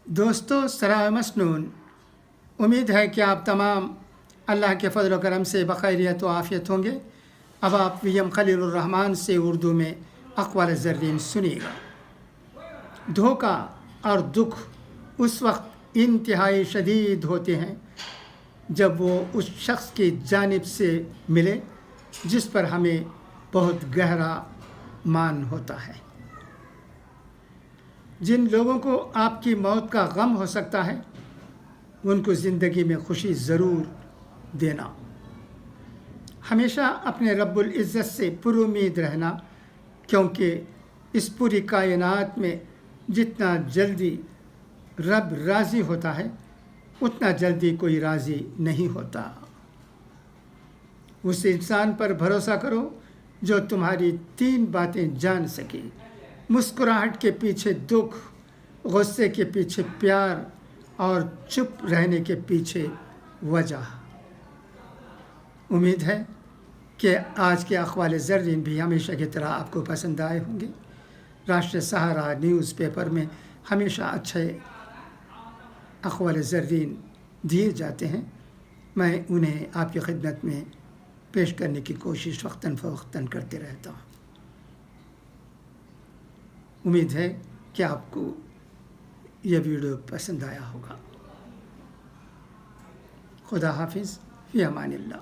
دوستو سرائے مسنون، امید ہے کہ آپ تمام اللہ کے فضل و کرم سے بخیریت و عافیت ہوں گے۔ اب آپ وی ایم خلیل الرحمن سے اردو میں اقوال زرین سنیے گا۔ دھوکہ اور دکھ اس وقت انتہائی شدید ہوتے ہیں جب وہ اس شخص کی جانب سے ملے جس پر ہمیں بہت گہرا مان ہوتا ہے۔ جن لوگوں کو آپ کی موت کا غم ہو سکتا ہے ان کو زندگی میں خوشی ضرور دینا۔ ہمیشہ اپنے رب العزت سے پر امید رہنا، کیونکہ اس پوری کائنات میں جتنا جلدی رب راضی ہوتا ہے اتنا جلدی کوئی راضی نہیں ہوتا۔ اس انسان پر بھروسہ کرو جو تمہاری 3 باتیں جان سکے: مسکراہٹ کے پیچھے دکھ، غصے کے پیچھے پیار اور چپ رہنے کے پیچھے وجہ۔ امید ہے کہ آج کے اقوال زرین بھی ہمیشہ کی طرح آپ کو پسند آئے ہوں گے۔ راشٹریہ سہارا نیوز پیپر میں ہمیشہ اچھے اقوال زرین دیے جاتے ہیں۔ میں انہیں آپ کی خدمت میں پیش کرنے کی کوشش وقتاً فوقتاً کرتے رہتا ہوں۔ امید ہے کہ آپ کو یہ ویڈیو پسند آیا ہوگا۔ خدا حافظ، فی امان اللہ۔